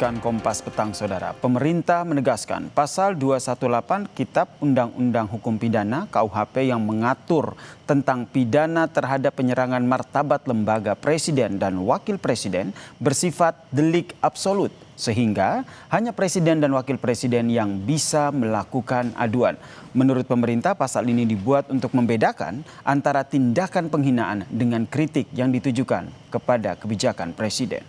lanjutkan Kompas Petang, Saudara. Pemerintah menegaskan pasal 218 Kitab Undang-Undang Hukum Pidana KUHP yang mengatur tentang pidana terhadap penyerangan martabat lembaga presiden dan wakil presiden bersifat delik absolut, sehingga hanya presiden dan wakil presiden yang bisa melakukan aduan. Menurut pemerintah, pasal ini dibuat untuk membedakan antara tindakan penghinaan dengan kritik yang ditujukan kepada kebijakan presiden.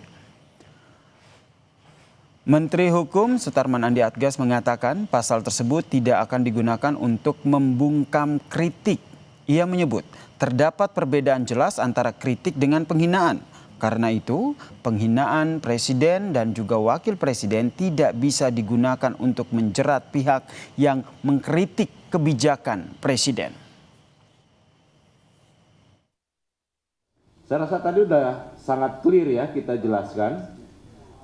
Menteri Hukum Sutarman Andi Atgas mengatakan pasal tersebut tidak akan digunakan untuk membungkam kritik. Ia menyebut terdapat perbedaan jelas antara kritik dengan penghinaan. Karena itu, penghinaan presiden dan juga wakil presiden tidak bisa digunakan untuk menjerat pihak yang mengkritik kebijakan presiden. Saya rasa tadi sudah sangat clear ya kita jelaskan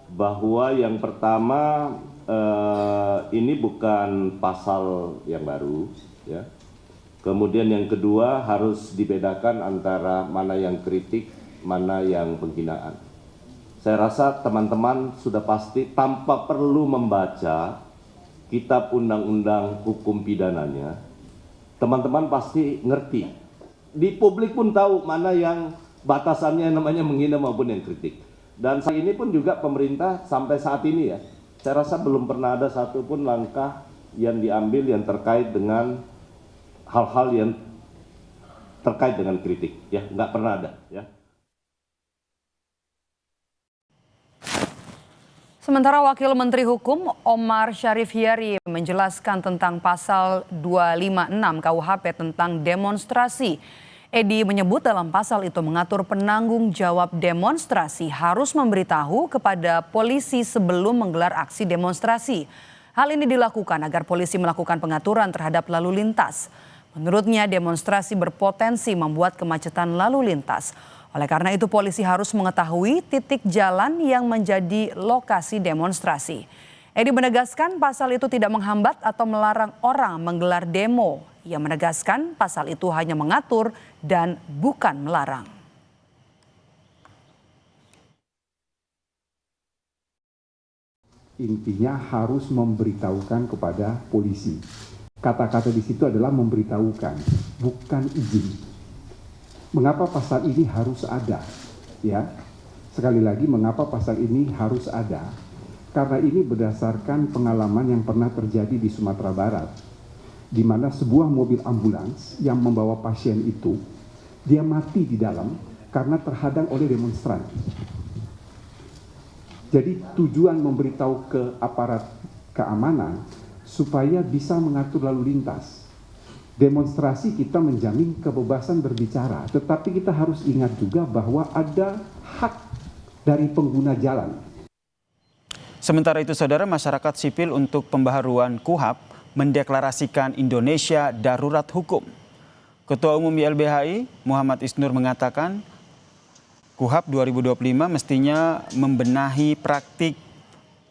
bahwa yang pertama ini bukan pasal yang baru ya. Kemudian yang kedua harus dibedakan antara mana yang kritik, mana yang penghinaan. Saya rasa teman-teman sudah pasti tanpa perlu membaca Kitab Undang-Undang Hukum Pidananya, teman-teman pasti ngerti. Di publik pun tahu mana yang batasannya namanya menghina maupun yang kritik. Dan saat ini pun juga pemerintah sampai saat ini ya, saya rasa belum pernah ada satupun langkah yang diambil yang terkait dengan hal-hal yang terkait dengan kritik. Ya, nggak pernah ada ya. Sementara Wakil Menteri Hukum Omar Syarif Hiyari menjelaskan tentang pasal 256 KUHP tentang demonstrasi. Edi menyebut dalam pasal itu mengatur penanggung jawab demonstrasi harus memberitahu kepada polisi sebelum menggelar aksi demonstrasi. Hal ini dilakukan agar polisi melakukan pengaturan terhadap lalu lintas. Menurutnya demonstrasi berpotensi membuat kemacetan lalu lintas. Oleh karena itu polisi harus mengetahui titik jalan yang menjadi lokasi demonstrasi. Edi menegaskan pasal itu tidak menghambat atau melarang orang menggelar demo. Ia menegaskan pasal itu hanya mengatur dan bukan melarang. Intinya harus memberitahukan kepada polisi. Kata-kata di situ adalah memberitahukan, bukan izin. Mengapa pasal ini harus ada? Ya, sekali lagi mengapa pasal ini harus ada? Karena ini berdasarkan pengalaman yang pernah terjadi di Sumatera Barat, di mana sebuah mobil ambulans yang membawa pasien itu, dia mati di dalam karena terhadang oleh demonstran. Jadi tujuan memberitahu ke aparat keamanan supaya bisa mengatur lalu lintas. Demonstrasi kita menjamin kebebasan berbicara, tetapi kita harus ingat juga bahwa ada hak dari pengguna jalan. Sementara itu, Saudara, masyarakat sipil untuk pembaharuan KUHP mendeklarasikan Indonesia darurat hukum. Ketua Umum YLBHI Muhammad Isnur mengatakan KUHP 2025 mestinya membenahi praktik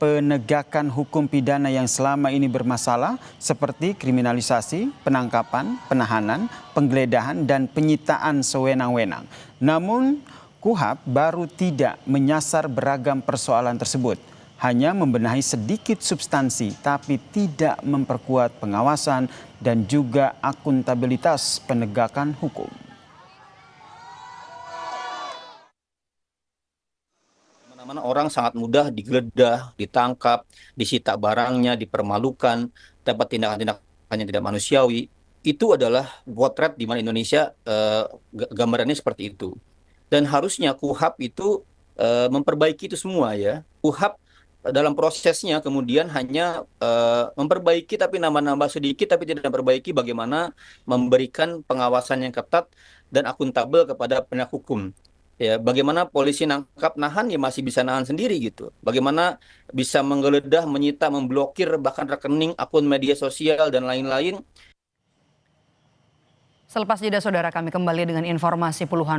penegakan hukum pidana yang selama ini bermasalah seperti kriminalisasi, penangkapan, penahanan, penggeledahan, dan penyitaan sewenang-wenang. Namun KUHP baru tidak menyasar beragam persoalan tersebut. Hanya membenahi sedikit substansi tapi tidak memperkuat pengawasan dan juga akuntabilitas penegakan hukum. Mana orang sangat mudah digeledah, ditangkap, disita barangnya, dipermalukan, dapat tindakan-tindakan yang tidak manusiawi. Itu adalah potret di mana Indonesia gambarannya seperti itu. Dan harusnya KUHP itu memperbaiki itu semua ya. KUHP dalam prosesnya kemudian hanya memperbaiki tapi nambah-nambah sedikit tapi tidak memperbaiki bagaimana memberikan pengawasan yang ketat dan akuntabel kepada penegak hukum. Ya, bagaimana polisi nangkap nahan ya masih bisa nahan sendiri gitu. Bagaimana bisa menggeledah, menyita, memblokir bahkan rekening, akun media sosial dan lain-lain. Selepas jeda, Saudara, kami kembali dengan informasi puluhan